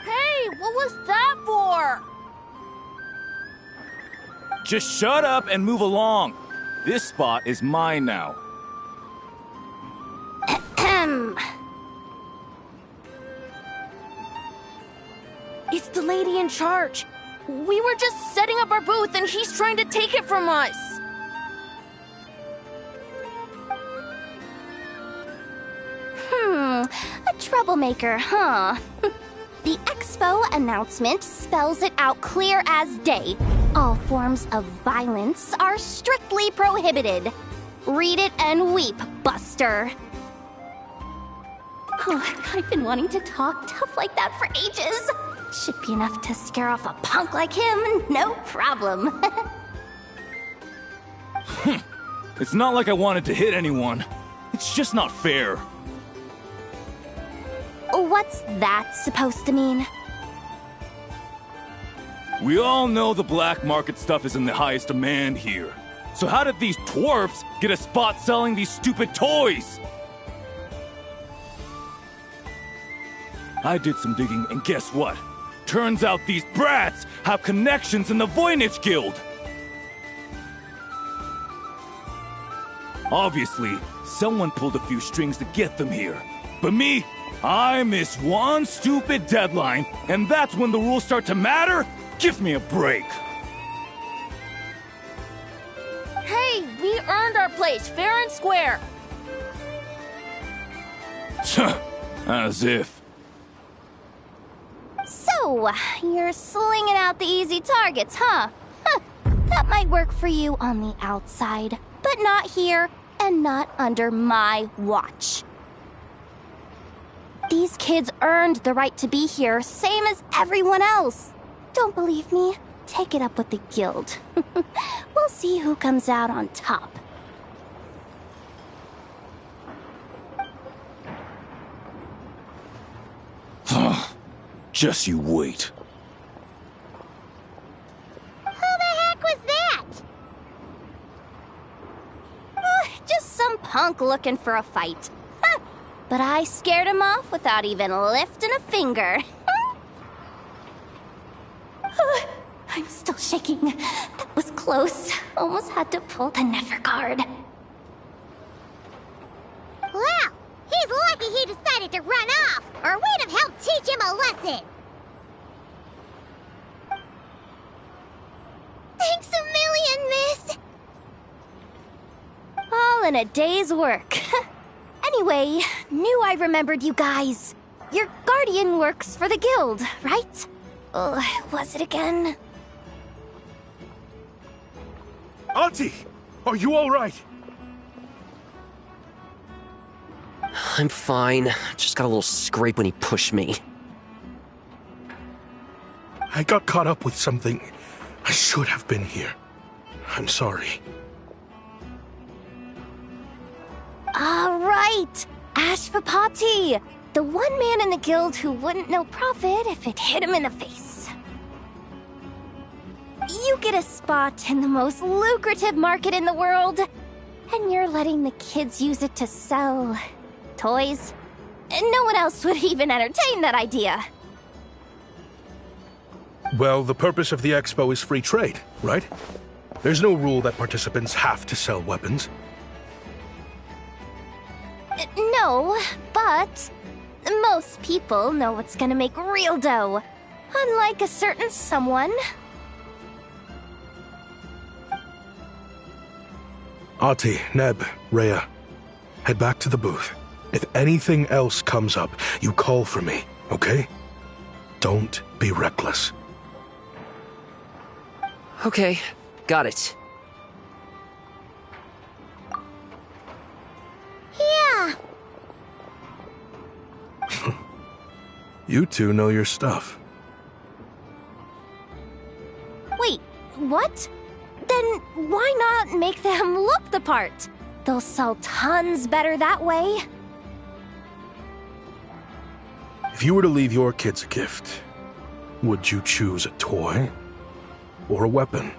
Hey, what was that for? Just shut up and move along. This spot is mine now. It's the lady in charge. We were just setting up our booth and she's trying to take it from us. A troublemaker, huh? The expo announcement spells it out clear as day. All forms of violence are strictly prohibited. Read it and weep, Buster. Oh, I've been wanting to talk tough like that for ages. Should be enough to scare off a punk like him, no problem. It's not like I wanted to hit anyone. It's just not fair. What's that supposed to mean? We all know the black market stuff is in the highest demand here. So how did these dwarfs get a spot selling these stupid toys? I did some digging, and guess what? Turns out these brats have connections in the Voynich Guild. Obviously, someone pulled a few strings to get them here. But me, I missed one stupid deadline, and that's when the rules start to matter? Give me a break. Hey, we earned our place, fair and square. As if. So, you're slinging out the easy targets, huh? That might work for you on the outside, but not here and not under my watch. These kids earned the right to be here, same as everyone else. Don't believe me? Take it up with the guild. We'll see who comes out on top. Just you wait. Who the heck was that? Just some punk looking for a fight. But I scared him off without even lifting a finger. I'm still shaking. That was close. Almost had to pull the Never guard. Well, he's lucky he decided to run off, or we'd have helped teach him a lesson. Thanks a million, miss. All in a day's work. Anyway, knew I remembered you guys. Your guardian works for the guild, right? Was it again? Auntie! Are you alright? I'm fine. Just got a little scrape when he pushed me. I got caught up with something. I should have been here. I'm sorry. All right, Ashvapati, the one man in the guild who wouldn't know profit if it hit him in the face. You get a spot in the most lucrative market in the world, and you're letting the kids use it to sell toys. And no one else would even entertain that idea. Well, the purpose of the expo is free trade, right? There's no rule that participants have to sell weapons. No, but most people know what's gonna make real dough. Unlike a certain someone. Ati, Neb, Rhea, head back to the booth. If anything else comes up, you call for me, okay? Don't be reckless. Okay, got it. Yeah. You two know your stuff. Wait, what? Then why not make them look the part? They'll sell tons better that way. If you were to leave your kids a gift, would you choose a toy or a weapon?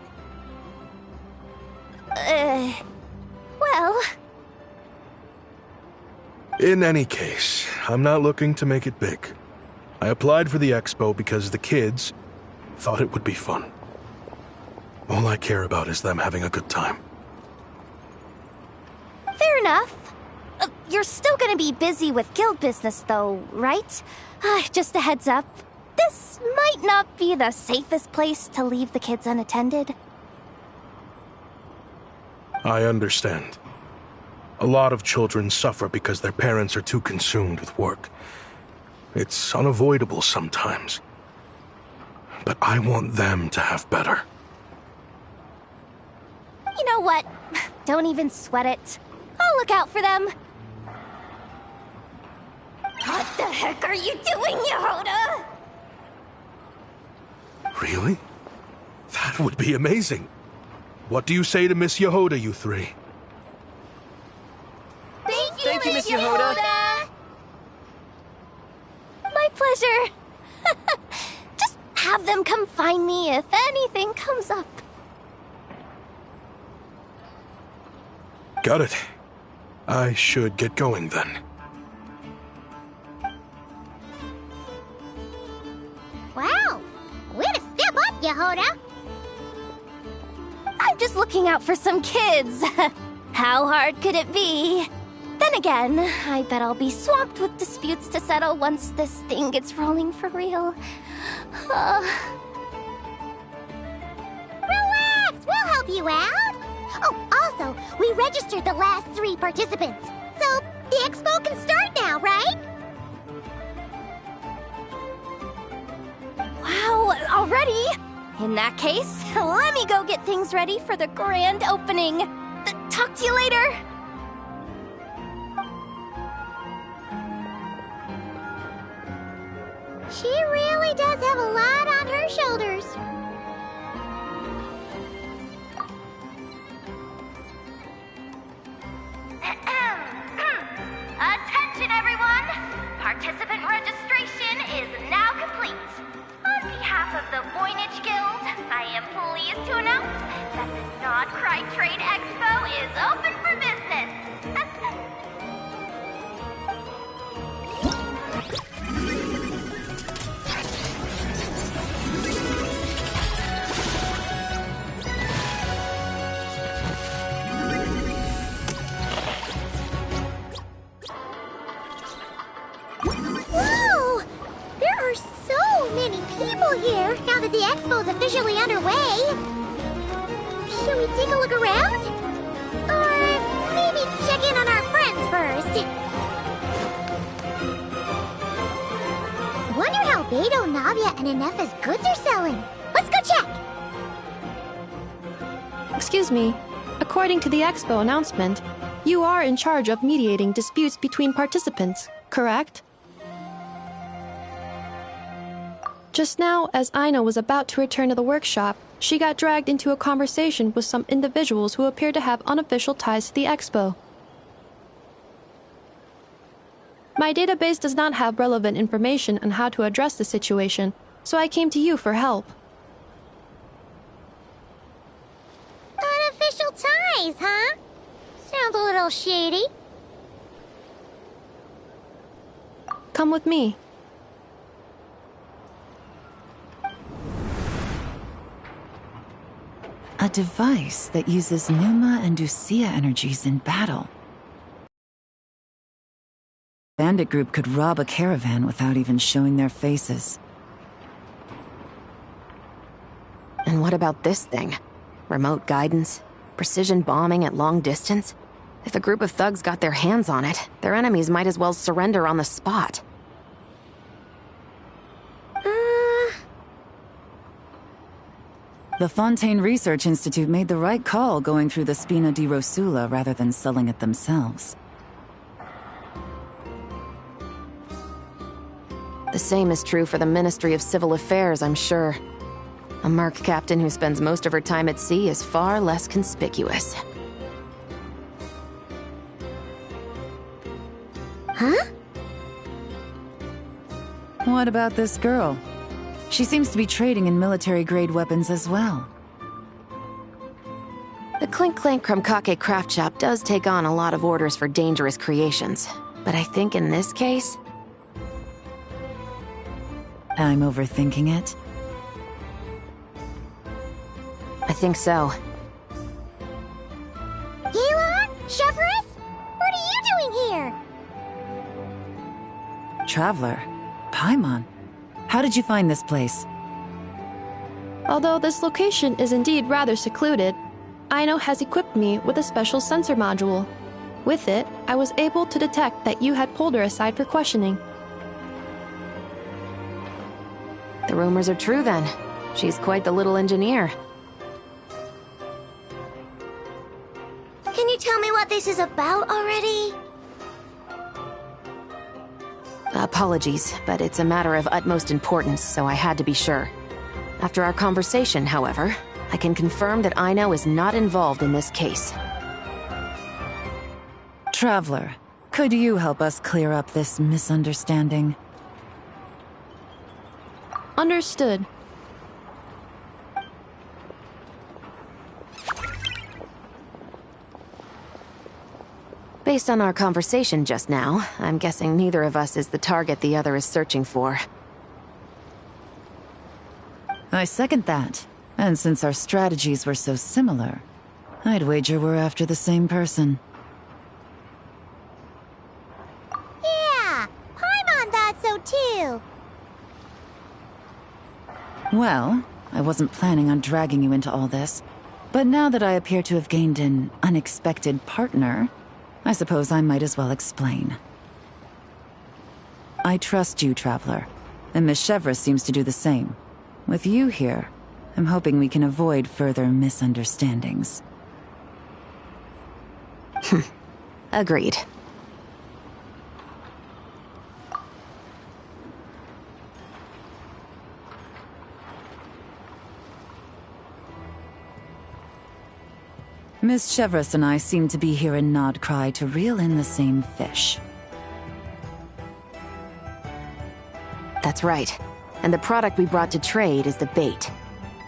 Well... In any case, I'm not looking to make it big. I applied for the expo because the kids thought it would be fun. All I care about is them having a good time. Fair enough. You're still gonna be busy with guild business though, right? Just a heads up. This might not be the safest place to leave the kids unattended. I understand. A lot of children suffer because their parents are too consumed with work. It's unavoidable sometimes. But I want them to have better. You know what? Don't even sweat it. I'll look out for them. What the heck are you doing, Yehoda? Really? That would be amazing. What do you say to Miss Yehoda, you three? Thank you, Miss Yehoda. My pleasure. Just have them come find me if anything comes up. Got it. I should get going then. Wow! Way to step up, Yehoda! I'm just looking out for some kids. How hard could it be? Then again, I bet I'll be swamped with disputes to settle once this thing gets rolling for real. Relax! We'll help you out! Oh, also, we registered the last 3 participants. So, the expo can start now, right? Wow, already? In that case, let me go get things ready for the grand opening. Talk to you later. She really does have a lot on her shoulders. Attention, everyone! Participant registration is now complete. On behalf of the Voynich Guild, I am pleased to announce that the Nod-Cry Trade Expo is open for business. Whoa! There are so many people here now that the expo's officially underway. Should we take a look around? Or maybe check in on our friends first? Wonder how Beto, Navia, and Ineffa's goods are selling. Let's go check! Excuse me. According to the expo announcement, you are in charge of mediating disputes between participants, correct? Just now, as Aina was about to return to the workshop, she got dragged into a conversation with some individuals who appear to have unofficial ties to the expo. My database does not have relevant information on how to address the situation, so I came to you for help. Unofficial ties, huh? Sounds a little shady. Come with me. A device that uses Numa and Ducia energies in battle. Bandit group could rob a caravan without even showing their faces. And what about this thing? Remote guidance? Precision bombing at long distance? If a group of thugs got their hands on it, their enemies might as well surrender on the spot. The Fontaine Research Institute made the right call going through the Spina di Rosula rather than selling it themselves. The same is true for the Ministry of Civil Affairs, I'm sure. A merc captain who spends most of her time at sea is far less conspicuous. Huh? What about this girl? She seems to be trading in military-grade weapons as well. The Clink Clank Krumkake craft shop does take on a lot of orders for dangerous creations. But I think in this case, I'm overthinking it. I think so. Yelan? Chevrolet? What are you doing here? Traveler? Paimon? How did you find this place? Although this location is indeed rather secluded, Aino has equipped me with a special sensor module. With it, I was able to detect that you had pulled her aside for questioning. The rumors are true then. She's quite the little engineer. Can you tell me what this is about already? Apologies, but it's a matter of utmost importance, so I had to be sure. After our conversation, however, I can confirm that Aino is not involved in this case. Traveler, could you help us clear up this misunderstanding? Understood. Based on our conversation just now, I'm guessing neither of us is the target the other is searching for. I second that. And since our strategies were so similar, I'd wager we're after the same person. Yeah, Paimon thought so too. Well, I wasn't planning on dragging you into all this, but now that I appear to have gained an unexpected partner, I suppose I might as well explain. I trust you, Traveler, and Miss Chevrolet seems to do the same. With you here, I'm hoping we can avoid further misunderstandings. Agreed. Miss Chevrolet and I seem to be here in Nodcry to reel in the same fish. That's right. And the product we brought to trade is the bait.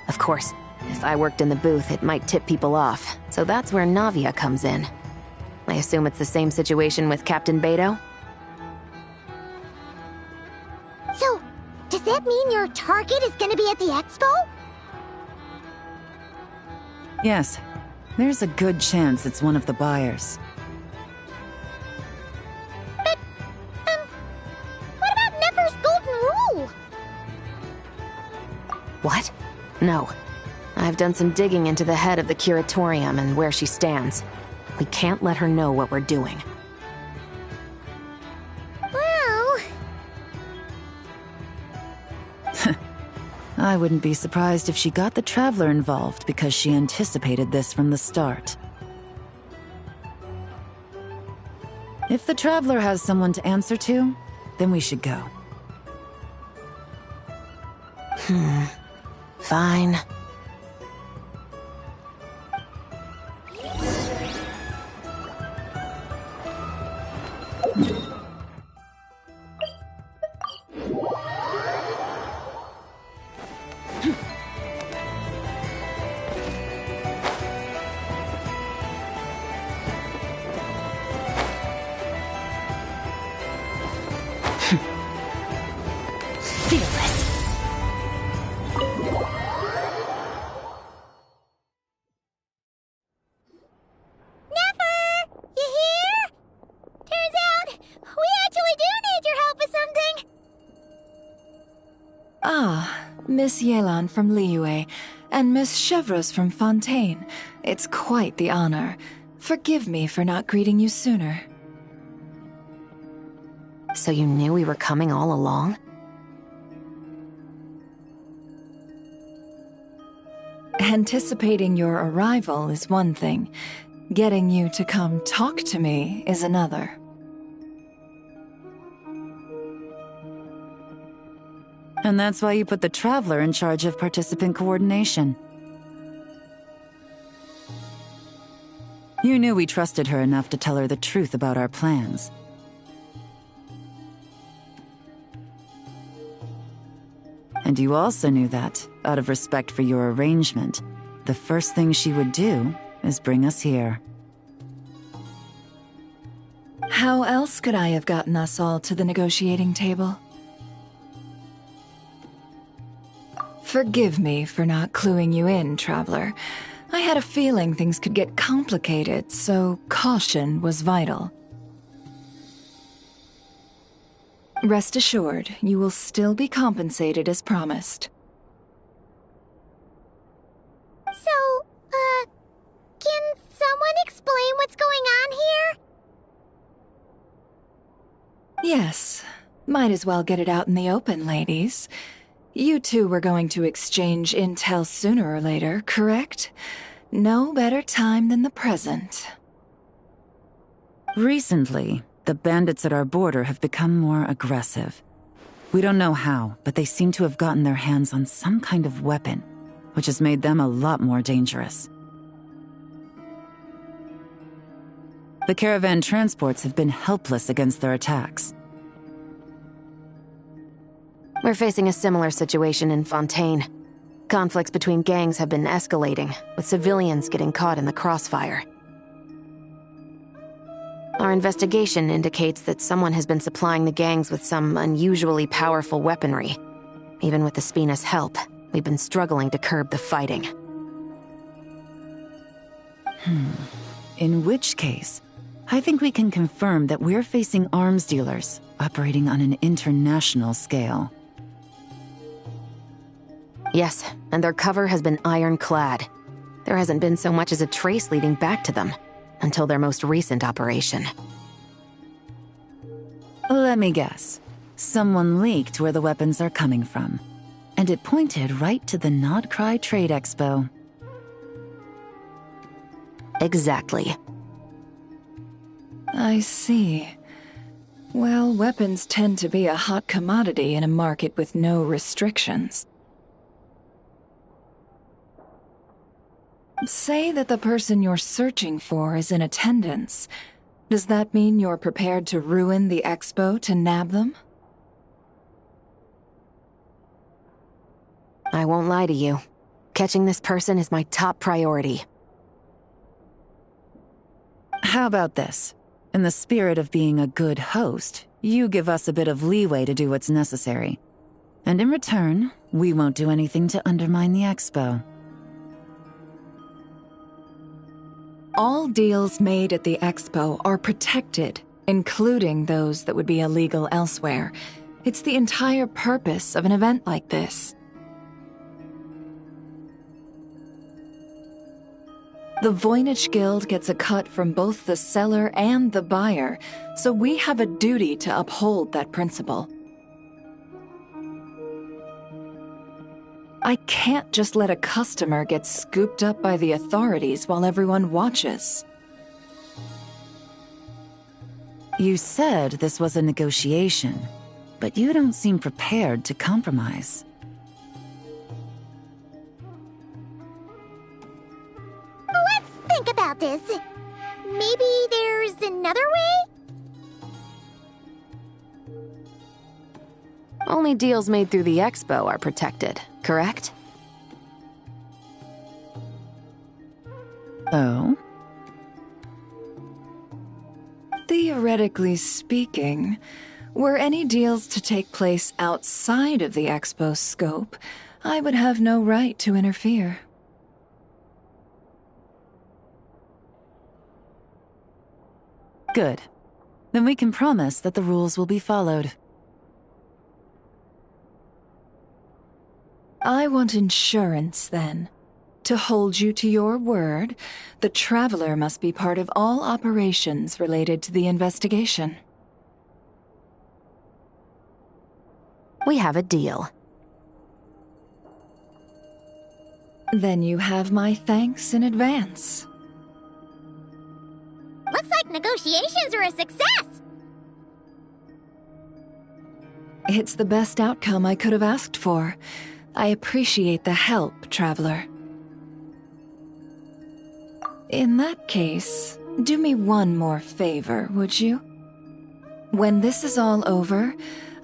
Of course, if I worked in the booth, it might tip people off, so that's where Navia comes in. I assume it's the same situation with Captain Beto? So, does that mean your target is gonna be at the expo? Yes, there's a good chance it's one of the buyers. But, what about Nefer's golden rule? What? No. I've done some digging into the head of the curatorium and where she stands. We can't let her know what we're doing. Well... I wouldn't be surprised if she got the Traveler involved because she anticipated this from the start. If the Traveler has someone to answer to, then we should go. Fine. Fearless. Nefer! You here? Turns out, we actually do need your help with something! Ah, Miss Yelan from Liyue, and Miss Chevreuse from Fontaine. It's quite the honor. Forgive me for not greeting you sooner. So you knew we were coming all along? Anticipating your arrival is one thing. Getting you to come talk to me is another. And that's why you put the Traveler in charge of participant coordination. You knew we trusted her enough to tell her the truth about our plans. And you also knew that, out of respect for your arrangement, the first thing she would do is bring us here. How else could I have gotten us all to the negotiating table? Forgive me for not cluing you in, Traveler. I had a feeling things could get complicated, so caution was vital. Rest assured, you will still be compensated as promised. So, can someone explain what's going on here? Yes. Might as well get it out in the open, ladies. You two were going to exchange intel sooner or later, correct? No better time than the present. Recently, the bandits at our border have become more aggressive. We don't know how, but they seem to have gotten their hands on some kind of weapon, which has made them a lot more dangerous. The caravan transports have been helpless against their attacks. We're facing a similar situation in Fontaine. Conflicts between gangs have been escalating, with civilians getting caught in the crossfire. Our investigation indicates that someone has been supplying the gangs with some unusually powerful weaponry. Even with the Spina's help, we've been struggling to curb the fighting. In which case, I think we can confirm that we're facing arms dealers operating on an international scale. Yes, and their cover has been ironclad. There hasn't been so much as a trace leading back to them, until their most recent operation. Let me guess. Someone leaked where the weapons are coming from. And it pointed right to the Nodcry Trade Expo. Exactly. I see. Well, weapons tend to be a hot commodity in a market with no restrictions. Say that the person you're searching for is in attendance. Does that mean you're prepared to ruin the expo to nab them? I won't lie to you. Catching this person is my top priority. How about this? In the spirit of being a good host, you give us a bit of leeway to do what's necessary. And in return, we won't do anything to undermine the expo. All deals made at the expo are protected, including those that would be illegal elsewhere. It's the entire purpose of an event like this. The Voynich Guild gets a cut from both the seller and the buyer, so we have a duty to uphold that principle. I can't just let a customer get scooped up by the authorities while everyone watches. You said this was a negotiation, but you don't seem prepared to compromise. Let's think about this. Maybe there's another way? Only deals made through the expo are protected, correct? Oh? Theoretically speaking, were any deals to take place outside of the expo's scope, I would have no right to interfere. Good. Then we can promise that the rules will be followed. I want insurance, then. To hold you to your word, the Traveler must be part of all operations related to the investigation. We have a deal. Then you have my thanks in advance. Looks like negotiations are a success! It's the best outcome I could have asked for. I appreciate the help, Traveler. In that case, do me one more favor, would you? When this is all over,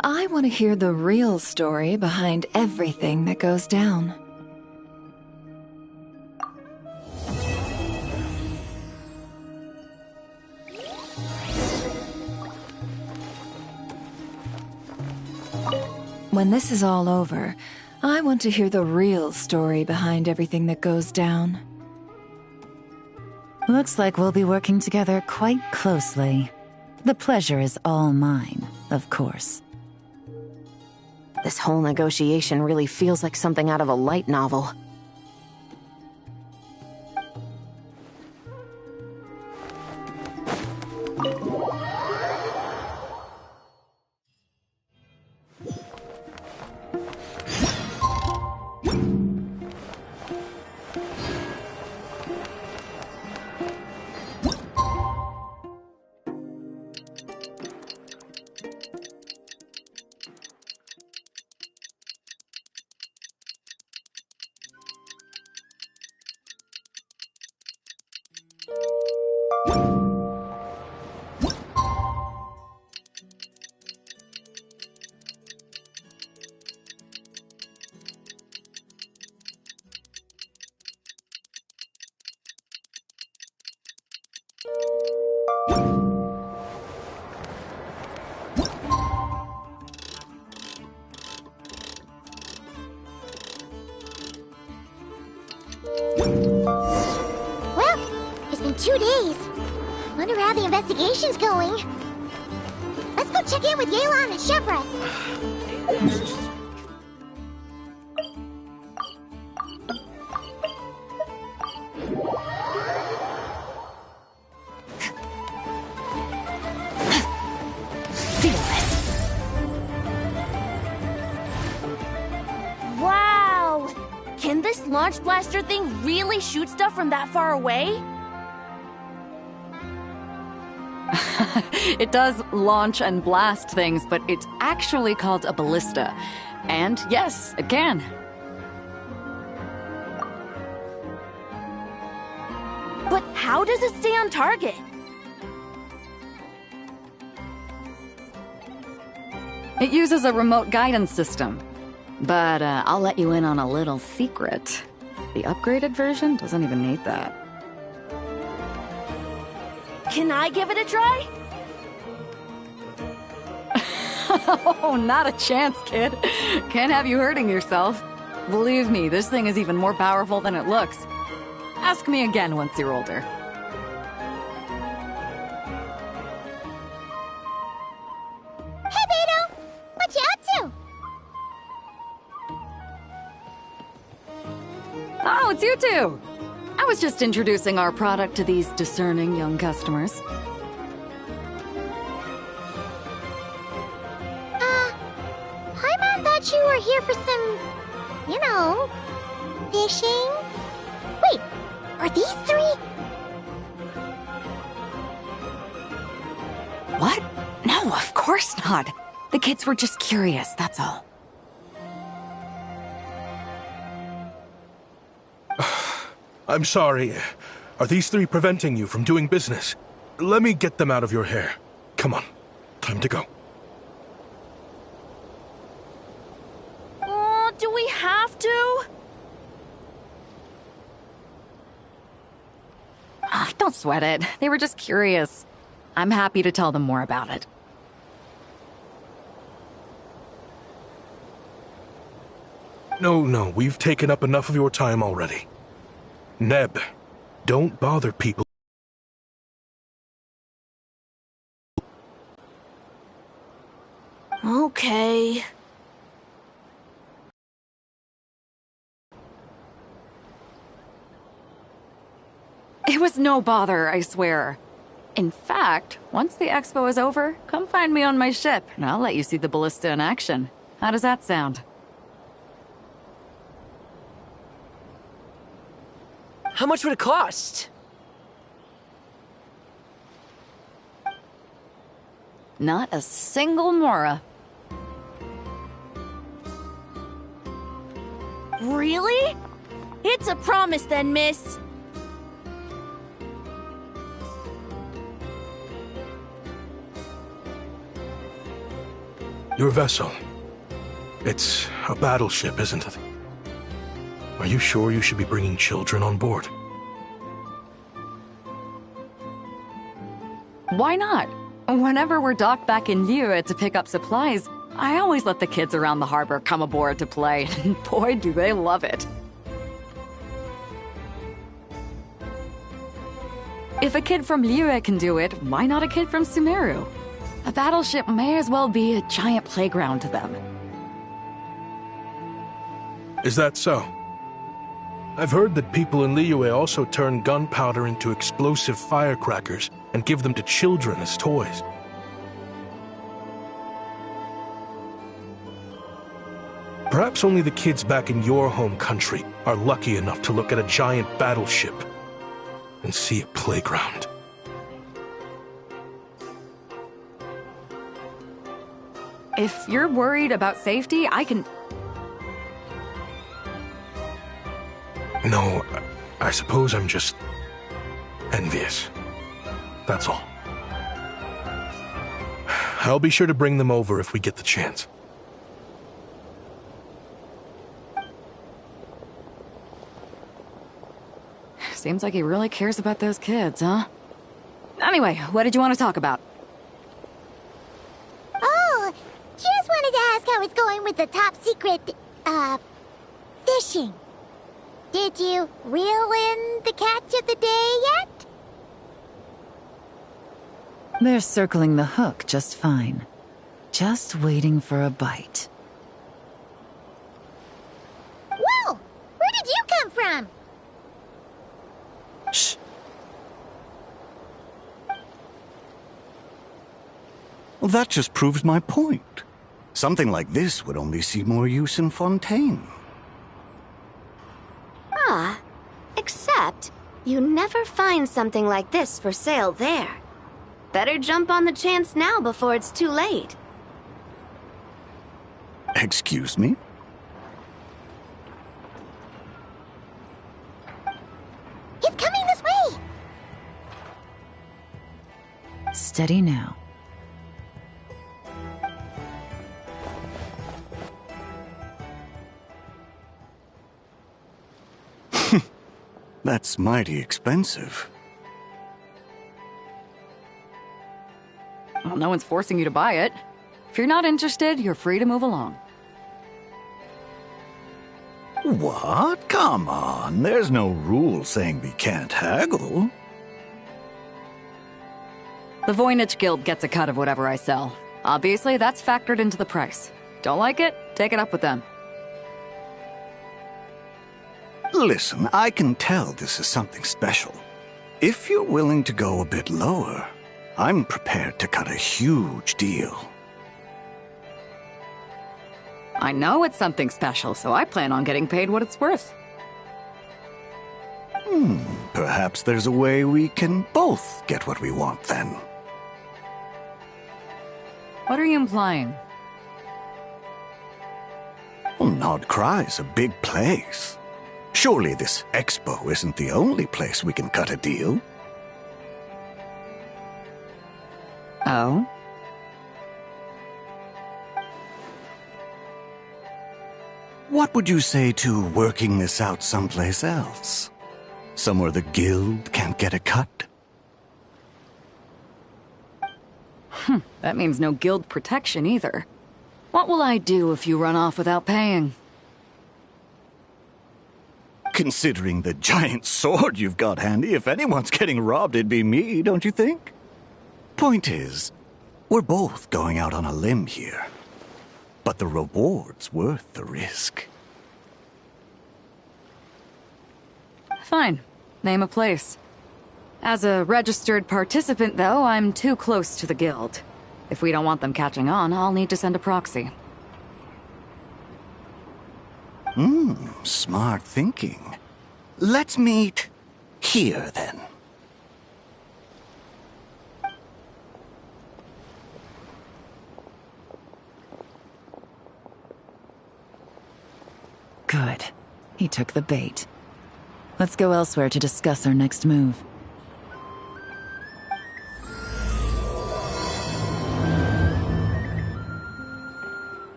I want to hear the real story behind everything that goes down. When this is all over, I want to hear the real story behind everything that goes down. Looks like we'll be working together quite closely. The pleasure is all mine, of course. This whole negotiation really feels like something out of a light novel. Well, it's been 2 days. Wonder how the investigation's going. Let's go check in with Yelan and Shepras. Wow! Can this launch blaster thing really shoot stuff from that far away? It does launch and blast things, but it's actually called a ballista. And yes, it can. But how does it stay on target? It uses a remote guidance system. But I'll let you in on a little secret. The upgraded version doesn't even need that. Can I give it a try? Oh, not a chance, kid. Can't have you hurting yourself. Believe me, this thing is even more powerful than it looks. Ask me again once you're older. Hey, Beto! What you up to? Oh, it's you two! I was just introducing our product to these discerning young customers. Paimon thought you were here for some, you know, fishing? Wait, are these three? What? No, of course not. The kids were just curious, that's all. I'm sorry. Are these three preventing you from doing business? Let me get them out of your hair. Come on. Time to go. Oh, do we have to? Don't sweat it. They were just curious. I'm happy to tell them more about it. No, we've taken up enough of your time already. Neb, don't bother people. Okay. It was no bother, I swear. In fact, once the expo is over, come find me on my ship, and I'll let you see the ballista in action. How does that sound? How much would it cost? Not a single mora. Really? It's a promise then, miss. Your vessel. It's a battleship, isn't it? Are you sure you should be bringing children on board? Why not? Whenever we're docked back in Liyue to pick up supplies, I always let the kids around the harbor come aboard to play, and boy, do they love it. If a kid from Liyue can do it, why not a kid from Sumeru? A battleship may as well be a giant playground to them. Is that so? I've heard that people in Liyue also turn gunpowder into explosive firecrackers and give them to children as toys. Perhaps only the kids back in your home country are lucky enough to look at a giant battleship and see a playground. If you're worried about safety, I can... No, I suppose I'm just envious. That's all. I'll be sure to bring them over if we get the chance. Seems like he really cares about those kids, huh? Anyway, what did you want to talk about? Oh, just wanted to ask how it's going with the top secret, fishing. Did you reel in the catch of the day yet? They're circling the hook just fine. Just waiting for a bite. Whoa! Where did you come from? Shh. Well, that just proves my point. Something like this would only see more use in Fontaine. Ah, except you never find something like this for sale there. Better jump on the chance now before it's too late. Excuse me? He's coming this way! Steady now. That's mighty expensive. Well, no one's forcing you to buy it. If you're not interested, you're free to move along. What? Come on, there's no rule saying we can't haggle. The Voynich Guild gets a cut of whatever I sell. Obviously, that's factored into the price. Don't like it? Take it up with them. Listen, I can tell this is something special. If you're willing to go a bit lower, I'm prepared to cut a huge deal. I know it's something special, so I plan on getting paid what it's worth. Perhaps there's a way we can both get what we want then. What are you implying? Well, Nod Cry's a big place. Surely this expo isn't the only place we can cut a deal. Oh? What would you say to working this out someplace else? Somewhere the guild can't get a cut? That means no guild protection either. What will I do if you run off without paying? Considering the giant sword you've got handy, if anyone's getting robbed, it'd be me, don't you think? Point is, we're both going out on a limb here. But the reward's worth the risk. Fine. Name a place. As a registered participant, though, I'm too close to the guild. If we don't want them catching on, I'll need to send a proxy. Smart thinking. Let's meet here, then. Good. He took the bait. Let's go elsewhere to discuss our next move.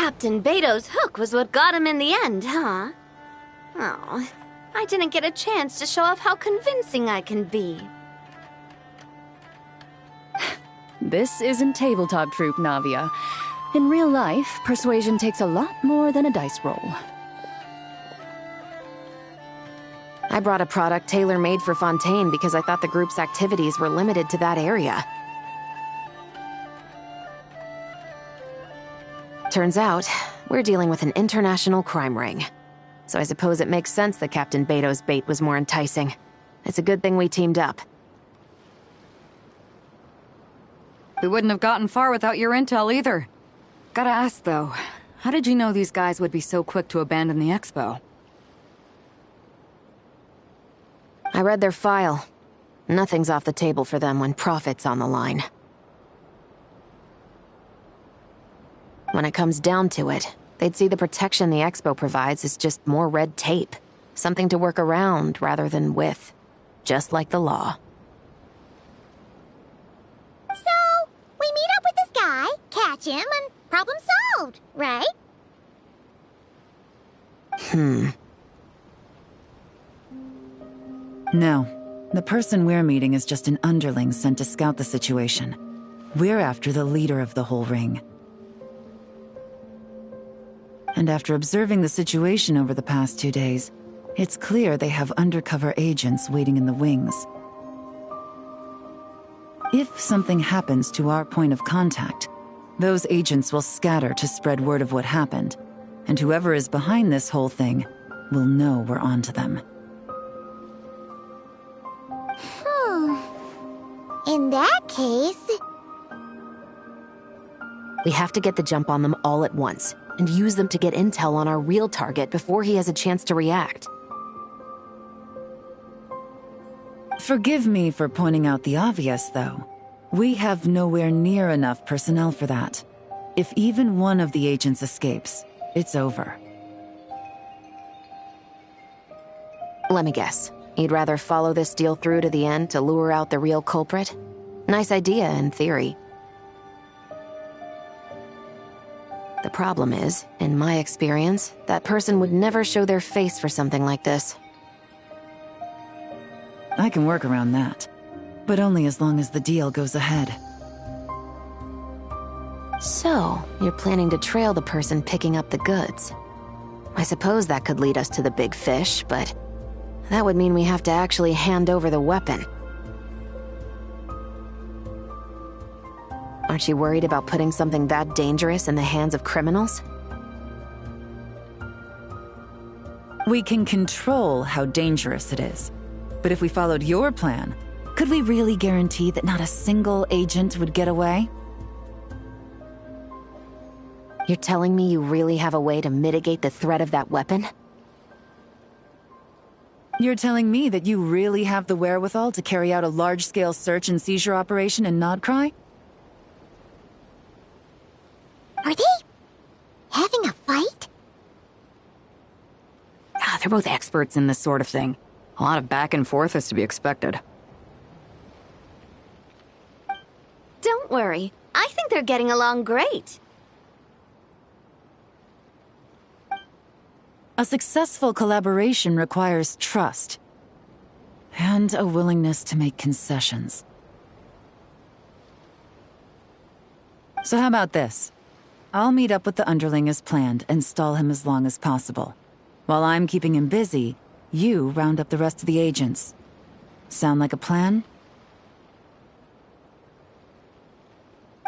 Captain Beto's hook was what got him in the end, huh? Oh, I didn't get a chance to show off how convincing I can be. This isn't tabletop troop, Navia. In real life, persuasion takes a lot more than a dice roll. I brought a product tailor-made for Fontaine because I thought the group's activities were limited to that area. Turns out, we're dealing with an international crime ring. So I suppose it makes sense that Captain Beto's bait was more enticing. It's a good thing we teamed up. We wouldn't have gotten far without your intel either. Gotta ask though, how did you know these guys would be so quick to abandon the expo? I read their file. Nothing's off the table for them when profit's on the line. When it comes down to it, they'd see the protection the expo provides as just more red tape. Something to work around rather than with. Just like the law. So, we meet up with this guy, catch him, and problem solved, right? No. The person we're meeting is just an underling sent to scout the situation. We're after the leader of the whole ring. And after observing the situation over the past 2 days, it's clear they have undercover agents waiting in the wings. If something happens to our point of contact, those agents will scatter to spread word of what happened, and whoever is behind this whole thing will know we're onto them. In that case... We have to get the jump on them all at once, and use them to get intel on our real target before he has a chance to react. Forgive me for pointing out the obvious, though. We have nowhere near enough personnel for that. If even one of the agents escapes, it's over. Let me guess. You'd rather follow this deal through to the end to lure out the real culprit? Nice idea, in theory. The problem is, in my experience, that person would never show their face for something like this. I can work around that, but only as long as the deal goes ahead. So, you're planning to trail the person picking up the goods. I suppose that could lead us to the big fish, but that would mean we have to actually hand over the weapon. Aren't you worried about putting something that dangerous in the hands of criminals? We can control how dangerous it is. But if we followed your plan, could we really guarantee that not a single agent would get away? You're telling me you really have a way to mitigate the threat of that weapon? You're telling me that you really have the wherewithal to carry out a large-scale search and seizure operation in Nodcry? Are they having a fight? They're both experts in this sort of thing. A lot of back and forth is to be expected. Don't worry. I think they're getting along great. A successful collaboration requires trust. And a willingness to make concessions. So how about this? I'll meet up with the underling as planned and stall him as long as possible. While I'm keeping him busy, you round up the rest of the agents. Sound like a plan?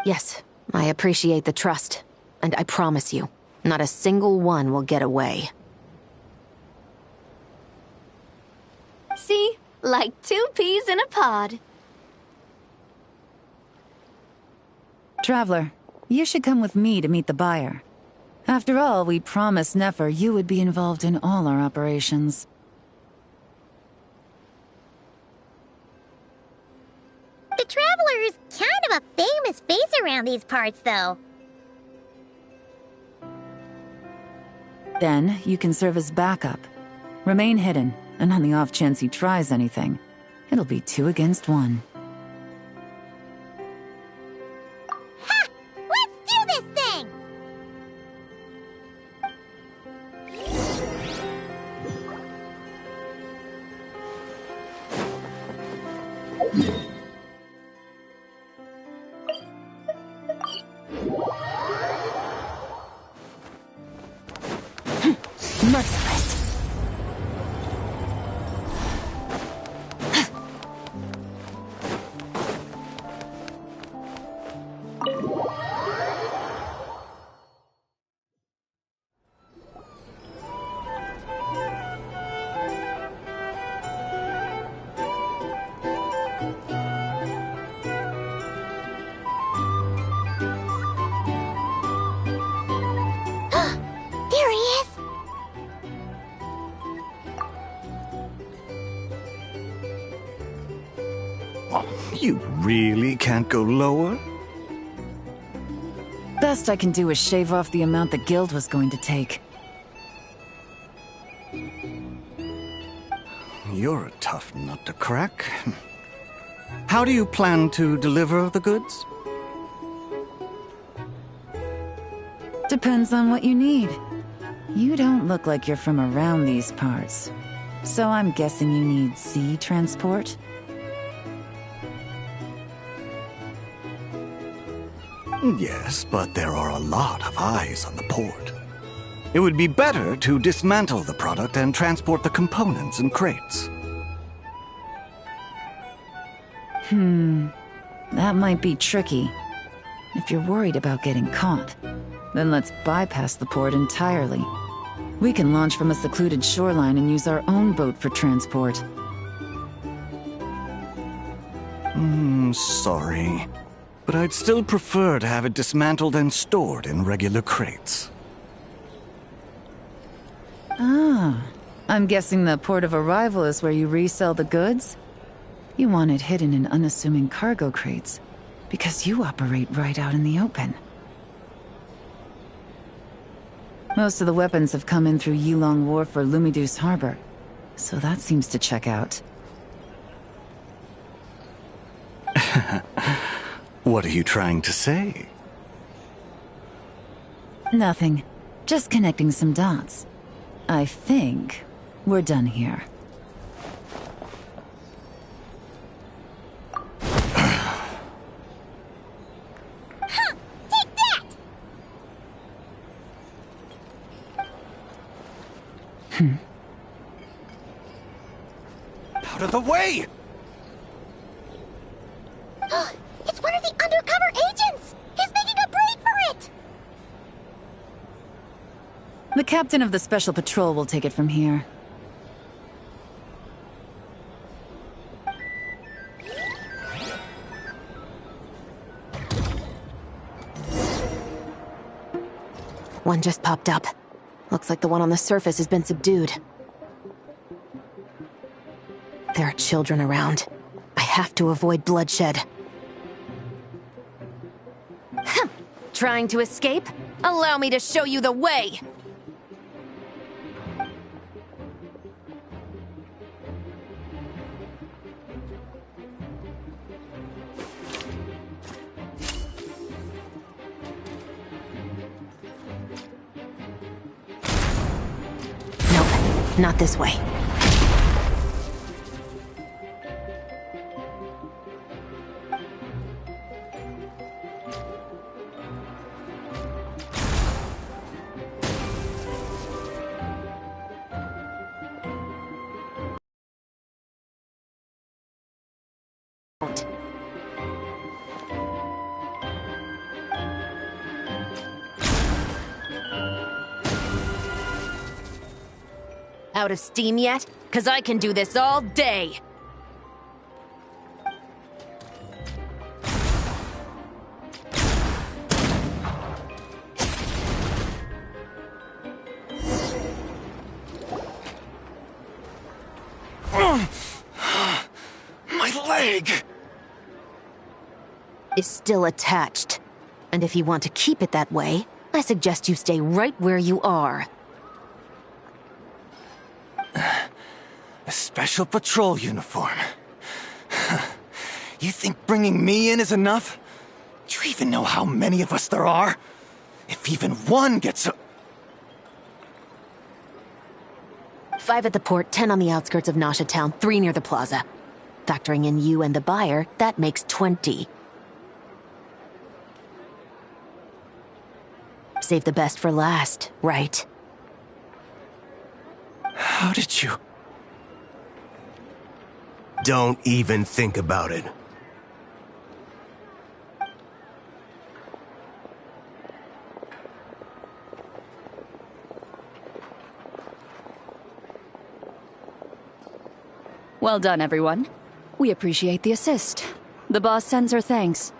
Yes, I appreciate the trust. And I promise you, not a single one will get away. See? Like 2 peas in a pod. Traveler, you should come with me to meet the buyer. After all, we promised Nefer you would be involved in all our operations. The Traveler is kind of a famous face around these parts, though. Then, you can serve as backup. Remain hidden, and on the off chance he tries anything, it'll be 2 against 1. Ha! Let's do this thing! merciless. There he is! You really can't go lower? Best I can do is shave off the amount the guild was going to take. You're a tough nut to crack. How do you plan to deliver the goods? Depends on what you need. You don't look like you're from around these parts. So I'm guessing you need sea transport? Yes, but there are a lot of eyes on the port. It would be better to dismantle the product and transport the components in crates. That might be tricky. If you're worried about getting caught, then let's bypass the port entirely. We can launch from a secluded shoreline and use our own boat for transport. Sorry. But I'd still prefer to have it dismantled and stored in regular crates. Ah, I'm guessing the port of arrival is where you resell the goods? You want it hidden in unassuming cargo crates, because you operate right out in the open. Most of the weapons have come in through Yilong Wharf or Lumidus Harbor, so that seems to check out. What are you trying to say? Nothing. Just connecting some dots. I think we're done here. Take that! Out of the way! It's one of the undercover agents! He's making a break for it! The captain of the Special Patrol will take it from here. One just popped up. Looks like the one on the surface has been subdued. There are children around. I have to avoid bloodshed. Trying to escape? Allow me to show you the way! Nope, not this way. Out of steam yet? 'Cause I can do this all day! My leg! Is still attached. And if you want to keep it that way, I suggest you stay right where you are. A special patrol uniform. You think bringing me in is enough? Do you even know how many of us there are? If even one gets a... 5 at the port, 10 on the outskirts of Nasha Town, 3 near the plaza. Factoring in you and the buyer, that makes 20. Save the best for last, right? How did you? Don't even think about it. Well done, everyone. We appreciate the assist. The boss sends her thanks.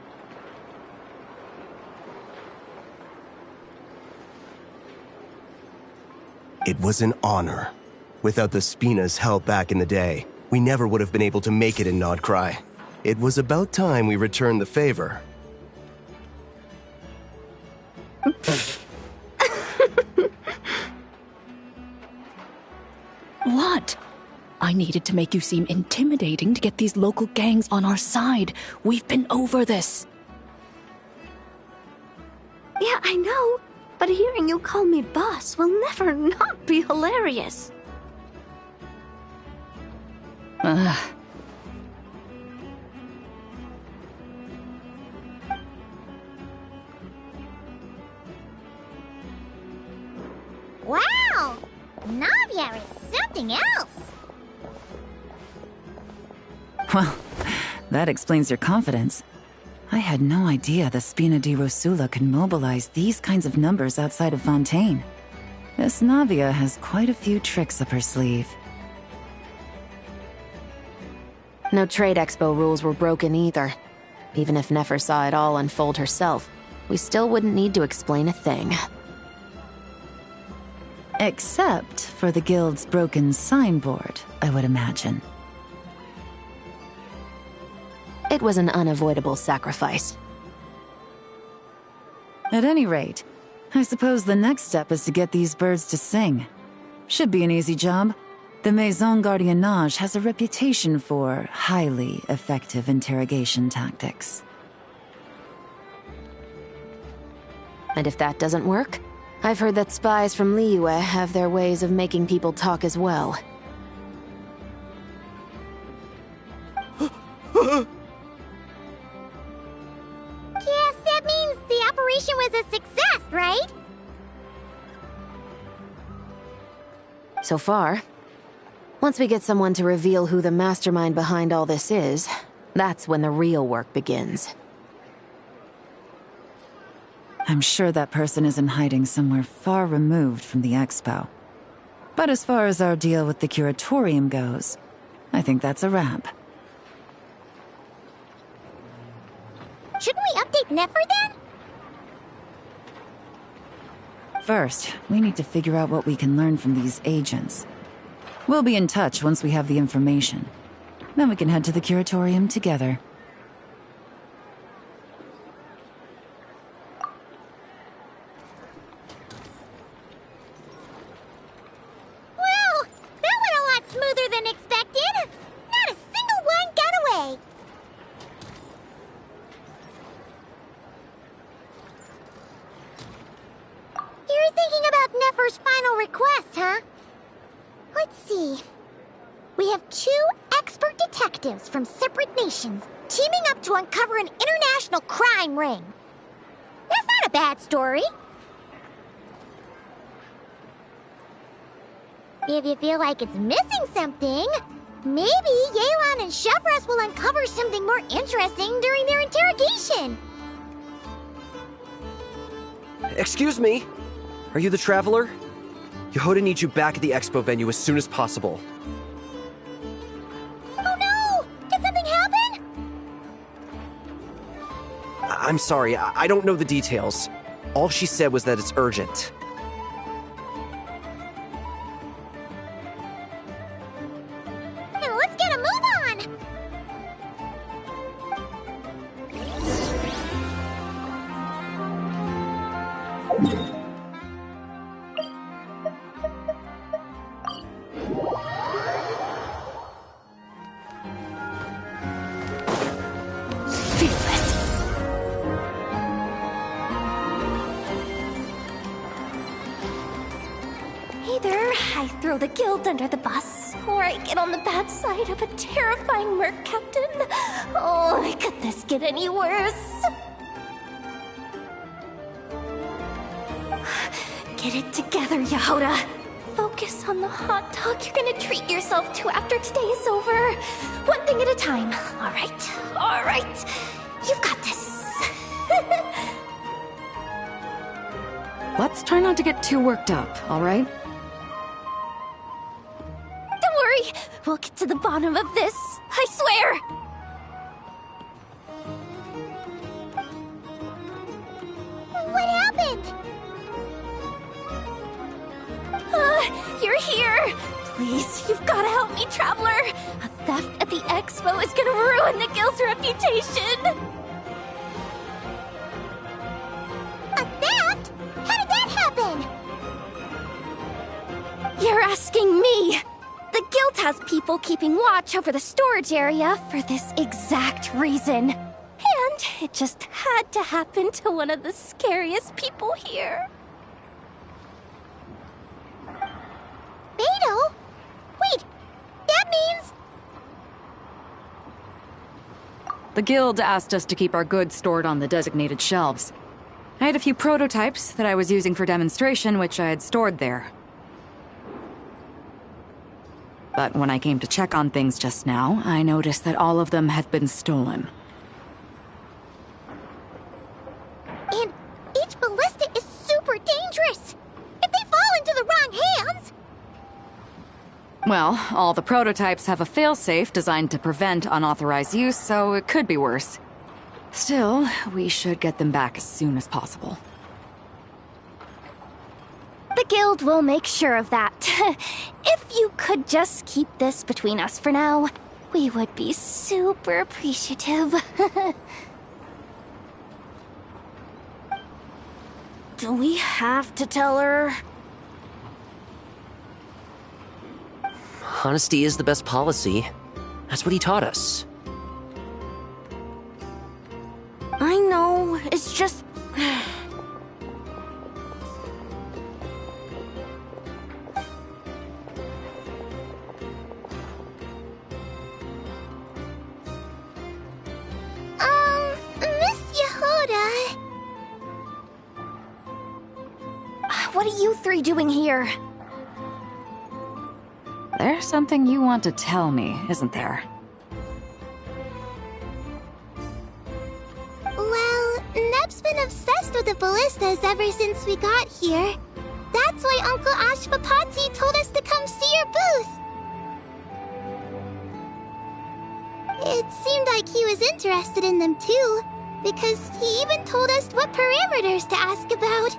It was an honor. Without the Spina's help back in the day, we never would have been able to make it in Nodcry. It was about time we returned the favor. What? I needed to make you seem intimidating to get these local gangs on our side. We've been over this. Yeah, I know. But hearing you call me boss will never not be hilarious. Wow! Navia is something else! Well, that explains your confidence. I had no idea the Spina di Rosula could mobilize these kinds of numbers outside of Fontaine. This Navia has quite a few tricks up her sleeve. No trade expo rules were broken either. Even if Nefer saw it all unfold herself, we still wouldn't need to explain a thing. Except for the guild's broken signboard, I would imagine. It was an unavoidable sacrifice. At any rate, I suppose the next step is to get these birds to sing. Should be an easy job. The Maison Gardiennage has a reputation for highly effective interrogation tactics. And if that doesn't work, I've heard that spies from Liyue have their ways of making people talk as well. Yes, that means the operation was a success, right? So far. Once we get someone to reveal who the mastermind behind all this is, that's when the real work begins. I'm sure that person is in hiding somewhere far removed from the expo. But as far as our deal with the curatorium goes, I think that's a wrap. Shouldn't we update Nefer then? First, we need to figure out what we can learn from these agents. We'll be in touch once we have the information. Then we can head to the curatorium together. Well, that went a lot smoother than expected. Not a single one got away. You're thinking about Nefer's final request, huh? Let's see. We have 2 expert detectives from separate nations teaming up to uncover an international crime ring. That's not a bad story. If you feel like it's missing something, maybe Yelan and Chevras will uncover something more interesting during their interrogation. Excuse me? Are you the Traveler? Yehoda needs you back at the expo venue as soon as possible. Oh no! Did something happen? I'm sorry, I don't know the details. All she said was that it's urgent. Then let's get a move on! Either I throw the guild under the bus, or I get on the bad side of a terrifying merc captain. Oh, could this get any worse? Get it together, Yehoda. focus on the hot dog you're gonna treat yourself to after today is over. One thing at a time. All right. You've got this. Let's try not to get too worked up, all right? Don't worry. We'll get to the bottom of this. I swear. What happened? You're here. Please, you've got to help me, Traveler. A theft at the expo is gonna ruin the guild's reputation. A theft? How did that happen? You're asking me. The guild has people keeping watch over the storage area for this exact reason. And it just had to happen to one of the scariest people here. Beidou? Wait, that means... The guild asked us to keep our goods stored on the designated shelves. I had a few prototypes that I was using for demonstration, which I had stored there. But when I came to check on things just now, I noticed that all of them had been stolen. And each ballista is super dangerous. If they fall into the wrong hands... Well, all the prototypes have a failsafe designed to prevent unauthorized use, so it could be worse. Still, we should get them back as soon as possible. The guild will make sure of that. If you could just keep this between us for now, we would be super appreciative. Do we have to tell her? Honesty is the best policy. That's what he taught us. I know, it's just... Miss Yehoda... What are you three doing here? There's something you want to tell me, isn't there? Well, Neb's been obsessed with the ballistas ever since we got here. That's why Uncle Ashpapati told us to come see your booth. It seemed like he was interested in them too, because he even told us what parameters to ask about.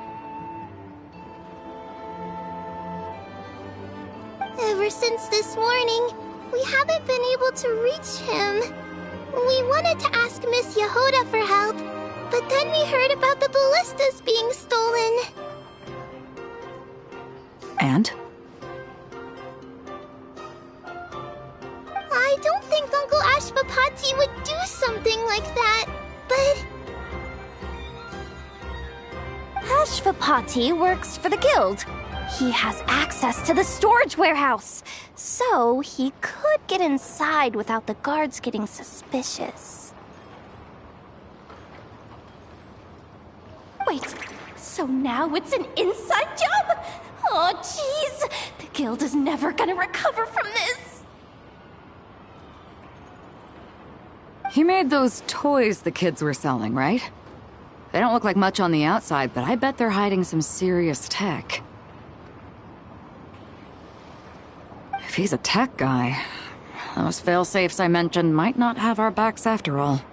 Ever since this morning, we haven't been able to reach him. We wanted to ask Miss Yehoda for help, but then we heard about the ballistas being stolen. And? I don't think Uncle Ashpapati would do something like that, but... Ashpapati works for the guild. He has access to the storage warehouse, so he could get inside without the guards getting suspicious. Wait, so now it's an inside job? Oh, jeez! The guild is never gonna recover from this! You made those toys the kids were selling, right? They don't look like much on the outside, but I bet they're hiding some serious tech. If he's a tech guy, those failsafes I mentioned might not have our backs after all.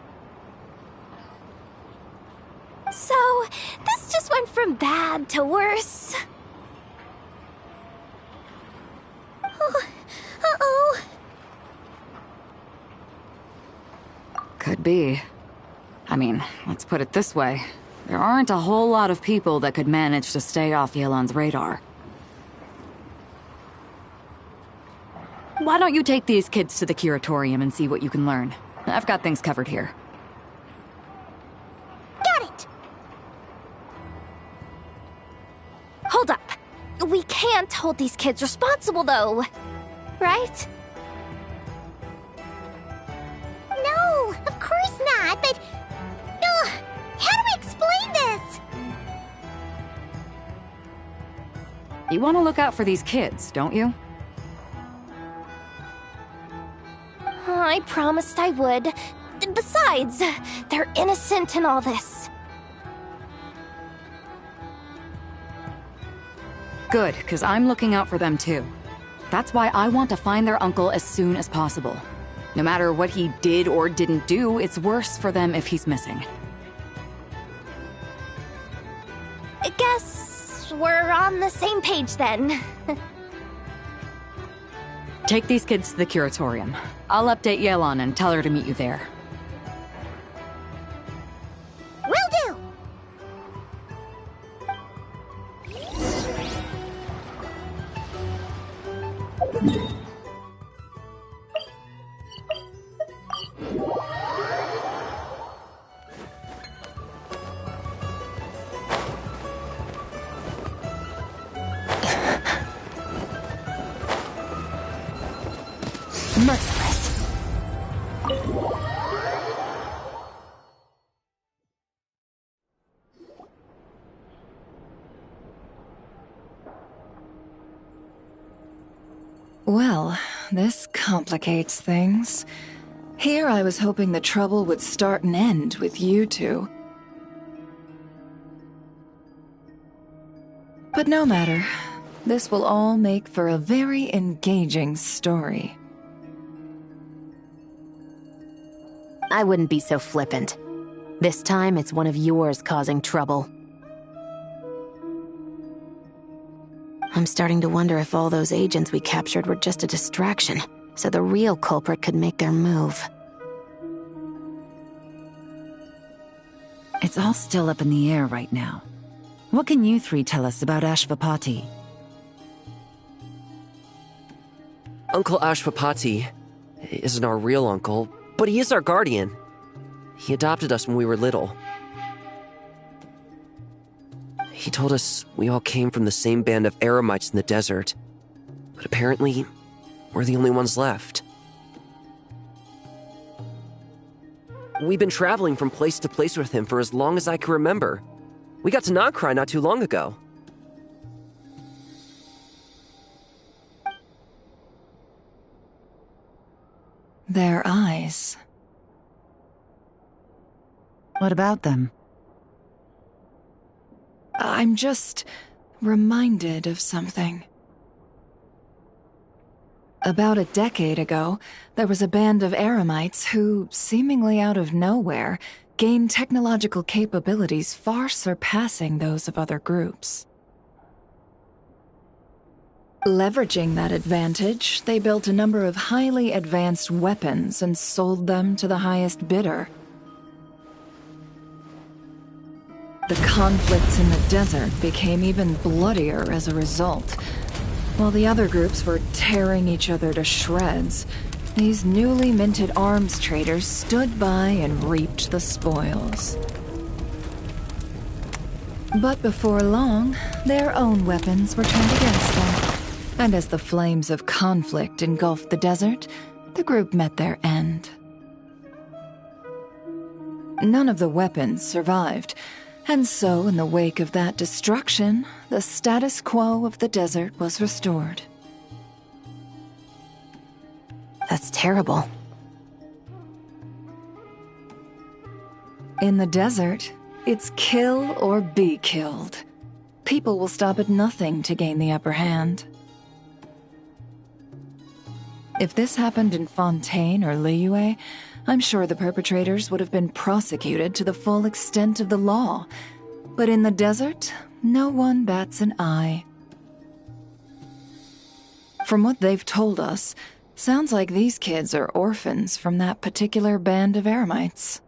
So, this just went from bad to worse. Oh, uh-oh. Could be. I mean, let's put it this way. There aren't a whole lot of people that could manage to stay off Yelan's radar. Why don't you take these kids to the curatorium and see what you can learn? I've got things covered here. Got it! Hold up. We can't hold these kids responsible, though. Right? No, of course not, but... how do we explain this? You want to look out for these kids, don't you? I promised I would. Besides, they're innocent in all this. Good, because I'm looking out for them too. That's why I want to find their uncle as soon as possible. No matter what he did or didn't do, it's worse for them if he's missing. I guess we're on the same page then. Take these kids to the curatorium. I'll update Yelan and tell her to meet you there. Will do! Merciless. Well, this complicates things. Here I was hoping the trouble would start and end with you two. But no matter. This will all make for a very engaging story. I wouldn't be so flippant. This time, it's one of yours causing trouble. I'm starting to wonder if all those agents we captured were just a distraction, so the real culprit could make their move. It's all still up in the air right now. What can you three tell us about Ashvapati? Uncle Ashvapati isn't our real uncle, but he is our guardian. He adopted us when we were little. He told us we all came from the same band of eremites in the desert, but apparently, we're the only ones left. We've been traveling from place to place with him for as long as I can remember. We got to Nagcry not too long ago. Their eyes. What about them? I'm just reminded of something. About a decade ago, there was a band of eremites who, seemingly out of nowhere, gained technological capabilities far surpassing those of other groups. Leveraging that advantage, they built a number of highly advanced weapons and sold them to the highest bidder. The conflicts in the desert became even bloodier as a result. While the other groups were tearing each other to shreds, these newly minted arms traders stood by and reaped the spoils. But before long, their own weapons were turned against them. And as the flames of conflict engulfed the desert, the group met their end. None of the weapons survived, and so in the wake of that destruction, the status quo of the desert was restored. That's terrible. In the desert, it's kill or be killed. People will stop at nothing to gain the upper hand. If this happened in Fontaine or Liyue, I'm sure the perpetrators would have been prosecuted to the full extent of the law. But in the desert, no one bats an eye. From what they've told us, sounds like these kids are orphans from that particular band of eremites.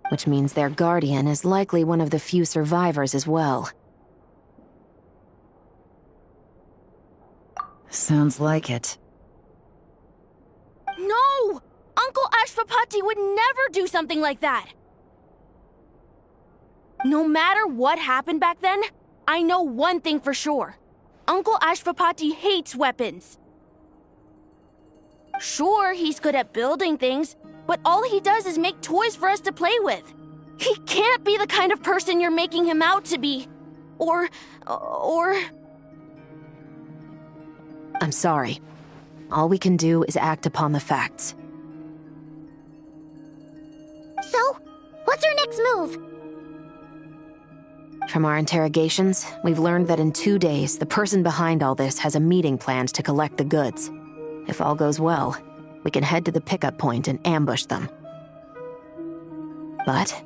Which means their guardian is likely one of the few survivors as well. Sounds like it. No! Uncle Ashvapati would never do something like that! No matter what happened back then, I know one thing for sure. Uncle Ashvapati hates weapons. Sure, he's good at building things, but all he does is make toys for us to play with. He can't be the kind of person you're making him out to be. Or... I'm sorry. All we can do is act upon the facts. So, what's our next move? From our interrogations, we've learned that in 2 days, the person behind all this has a meeting planned to collect the goods. If all goes well, we can head to the pickup point and ambush them. But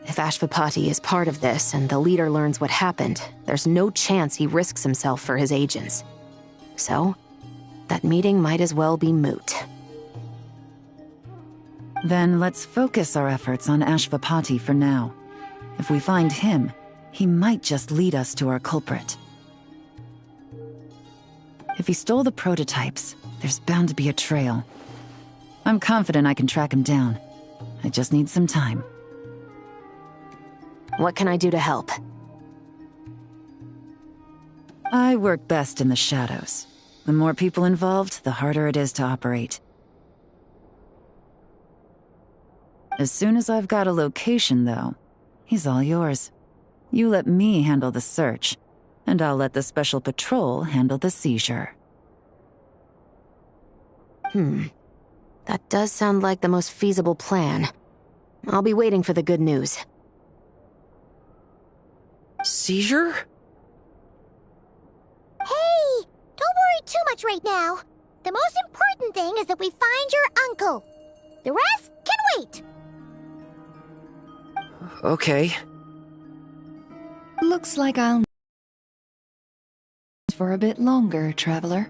if Ashvapati is part of this and the leader learns what happened, there's no chance he risks himself for his agents. So, that meeting might as well be moot. Then let's focus our efforts on Ashvapati for now. If we find him, he might just lead us to our culprit. If he stole the prototypes, there's bound to be a trail. I'm confident I can track him down. I just need some time. What can I do to help? I work best in the shadows. The more people involved, the harder it is to operate. As soon as I've got a location, though, he's all yours. You let me handle the search, and I'll let the Special Patrol handle the seizure. That does sound like the most feasible plan. I'll be waiting for the good news. Seizure? Hey! Don't worry too much right now. The most important thing is that we find your uncle. The rest can wait. Okay. Looks like I'll for a bit longer, traveler.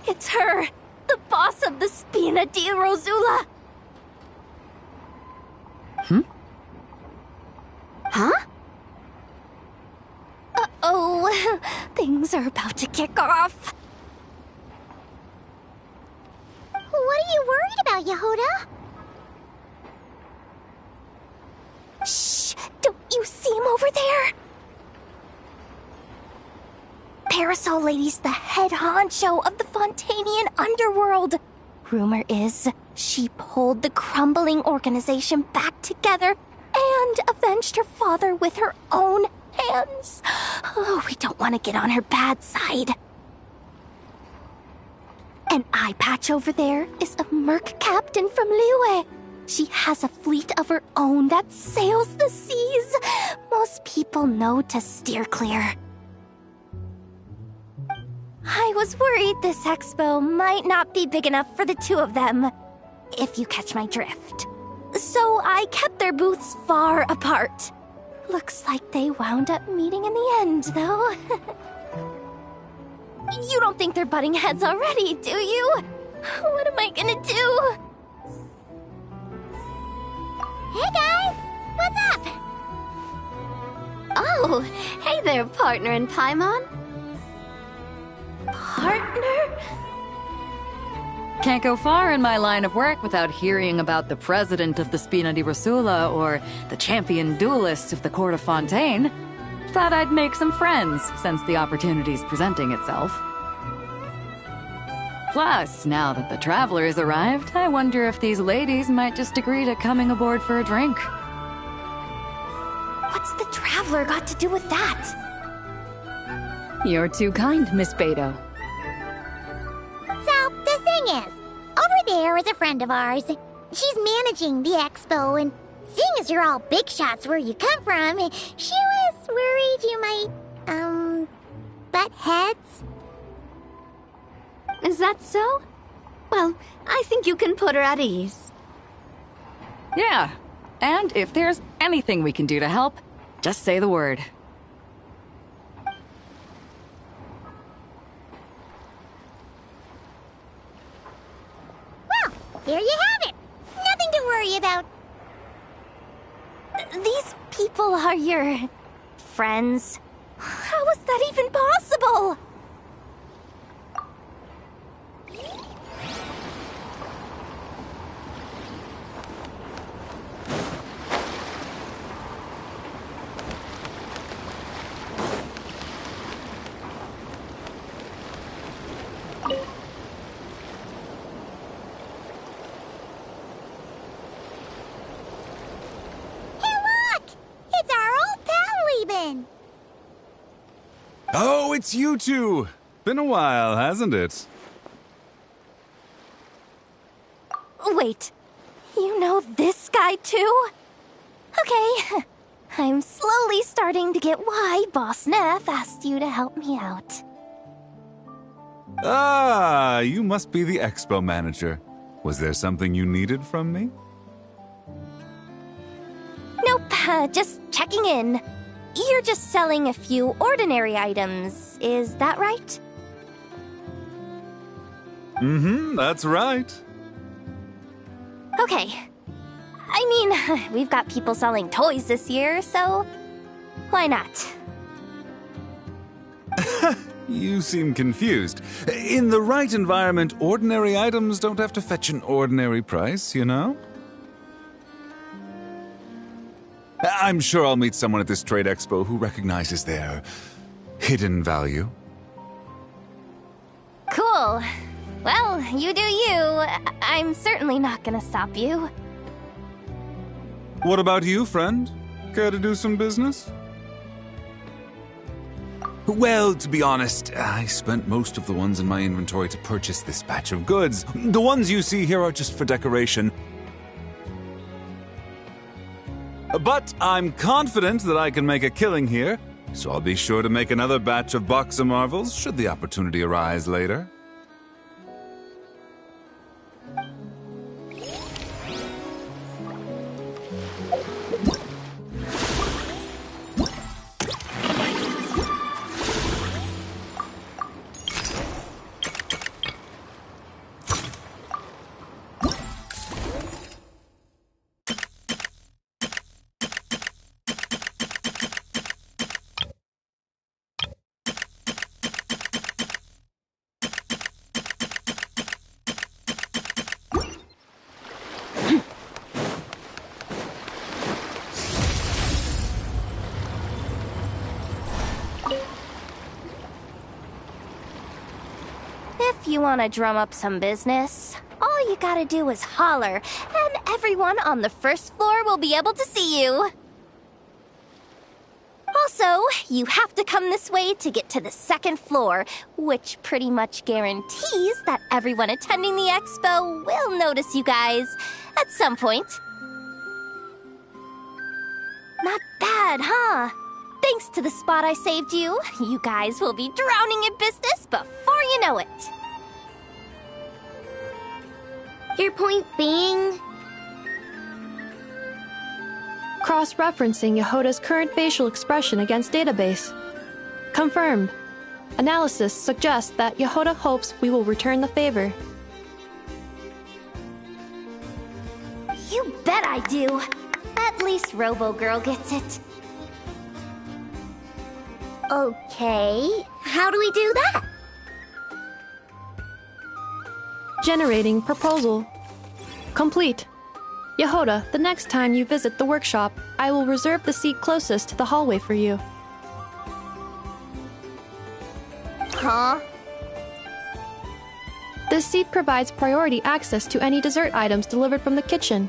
It's her! The boss of the Spina di Rosula! Huh? Uh-oh. Things are about to kick off. What are you worried about, Yehuda? Shh! Don't you see him over there? Parasol Lady's the head honcho of the Fontanian underworld. Rumor is she pulled the crumbling organization back together and avenged her father with her own hands. Oh, we don't want to get on her bad side. An eye patch over there is a merc captain from Liyue. She has a fleet of her own that sails the seas. Most people know to steer clear. I was worried this expo might not be big enough for the two of them, if you catch my drift. So I kept their booths far apart. Looks like they wound up meeting in the end, though. You don't think they're butting heads already, do you? What am I gonna do? Hey guys! What's up? Oh, hey there, partner in Paimon. Partner? Can't go far in my line of work without hearing about the president of the Spina di Rosula or the champion duelist of the court of Fontaine. Thought I'd make some friends since the opportunity's presenting itself. Plus, now that the traveler's arrived, I wonder if these ladies might just agree to coming aboard for a drink. What's the traveler got to do with that? You're too kind, Miss Beto. So, the thing is, over there is a friend of ours. She's managing the expo, and seeing as you're all big shots where you come from, she was worried you might, butt heads. Is that so? Well, I think you can put her at ease. Yeah, and if there's anything we can do to help, just say the word. Well, there you have it. Nothing to worry about. These people are your friends. How is that even possible? Oh, it's you two! Been a while, hasn't it? Wait, you know this guy too? Okay, I'm slowly starting to get why Boss Neff asked you to help me out. Ah, you must be the expo manager. Was there something you needed from me? Nope, just checking in. You're just selling a few ordinary items, is that right? Mm-hmm, that's right. Okay. I mean, we've got people selling toys this year, so why not? You seem confused. In the right environment, ordinary items don't have to fetch an ordinary price, you know? I'm sure I'll meet someone at this trade expo who recognizes their hidden value. Cool. Well, you do you. I'm certainly not gonna stop you. What about you, friend? Care to do some business? Well, to be honest, I spent most of the ones in my inventory to purchase this batch of goods. The ones you see here are just for decoration. But I'm confident that I can make a killing here, so I'll be sure to make another batch of Boxa Marvels should the opportunity arise later. If you want to drum up some business, all you gotta do is holler, and everyone on the first floor will be able to see you. Also, you have to come this way to get to the second floor, which pretty much guarantees that everyone attending the expo will notice you guys at some point. Not bad, huh? Thanks to the spot I saved you, you guys will be drowning in business before you know it. Your point being? Cross-referencing Yehota's current facial expression against database. Confirmed. Analysis suggests that Yehota hopes we will return the favor. You bet I do. At least Robo-Girl gets it. Okay, how do we do that? Generating proposal. Complete. Yehota, the next time you visit the workshop, I will reserve the seat closest to the hallway for you. Huh? This seat provides priority access to any dessert items delivered from the kitchen.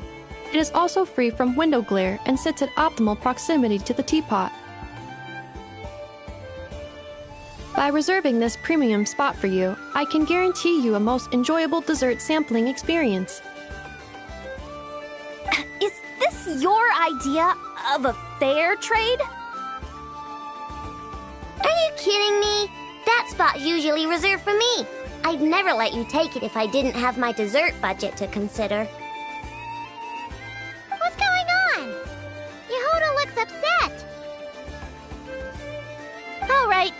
It is also free from window glare and sits at optimal proximity to the teapot. By reserving this premium spot for you, I can guarantee you a most enjoyable dessert sampling experience. Is this your idea of a fair trade? Are you kidding me? That spot's usually reserved for me. I'd never let you take it if I didn't have my dessert budget to consider. What's going on? Yehota looks upset. All right,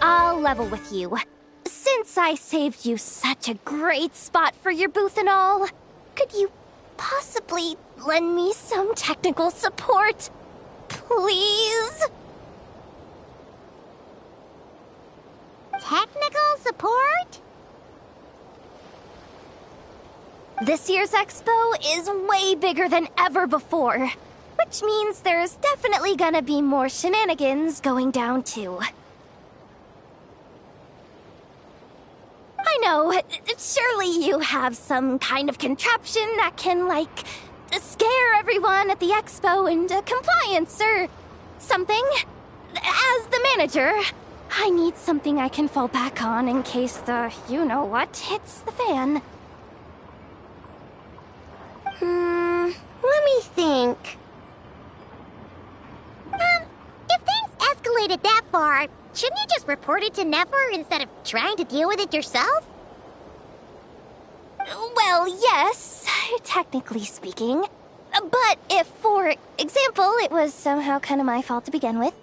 I'll level with you. Since I saved you such a great spot for your booth and all, could you possibly lend me some technical support? Please? Technical support? This year's expo is way bigger than ever before, which means there's definitely gonna be more shenanigans going down too. I know, surely you have some kind of contraption that can, like, scare everyone at the expo into compliance or something. As the manager, I need something I can fall back on in case the you-know-what hits the fan. Let me think. If things escalated that far, shouldn't you just report it to Nefer instead of trying to deal with it yourself? Well, yes, technically speaking. But if, for example, it was somehow kind of my fault to begin with.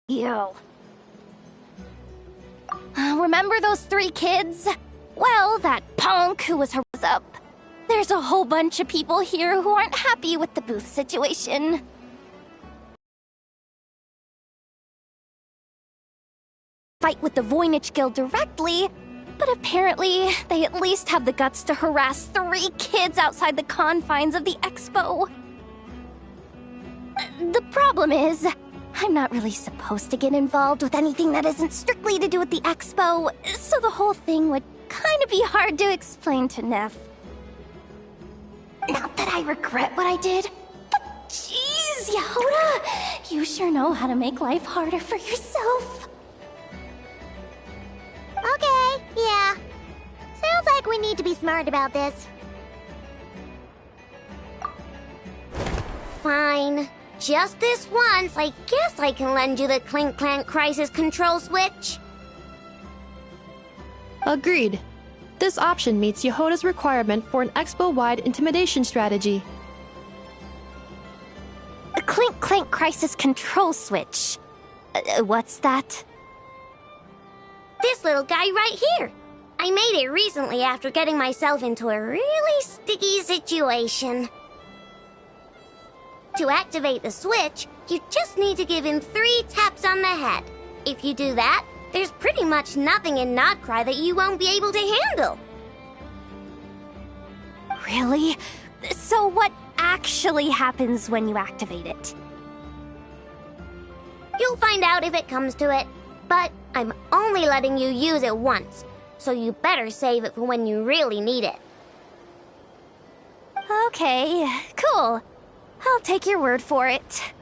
Yo. Remember those 3 kids? Well, that punk who was up. There's a whole bunch of people here who aren't happy with the booth situation. Fight with the Voynich Guild directly, but apparently they at least have the guts to harass 3 kids outside the confines of the expo. The problem is, I'm not really supposed to get involved with anything that isn't strictly to do with the expo, so the whole thing would kind of be hard to explain to Neff. Not that I regret what I did, but jeez, Yehota, you sure know how to make life harder for yourself. Okay, yeah. Sounds like we need to be smart about this. Fine. Just this once, I guess I can lend you the Clink Clank Crisis Control Switch. Agreed. This option meets Yehota's requirement for an expo-wide intimidation strategy. A Clink Clank Crisis Control Switch. What's that? This little guy right here. I made it recently after getting myself into a really sticky situation. To activate the switch, you just need to give him 3 taps on the head. If you do that, there's pretty much nothing in Nodcry that you won't be able to handle. Really? So what actually happens when you activate it? You'll find out if it comes to it. But I'm only letting you use it once, so you better save it for when you really need it. Okay, cool. I'll take your word for it.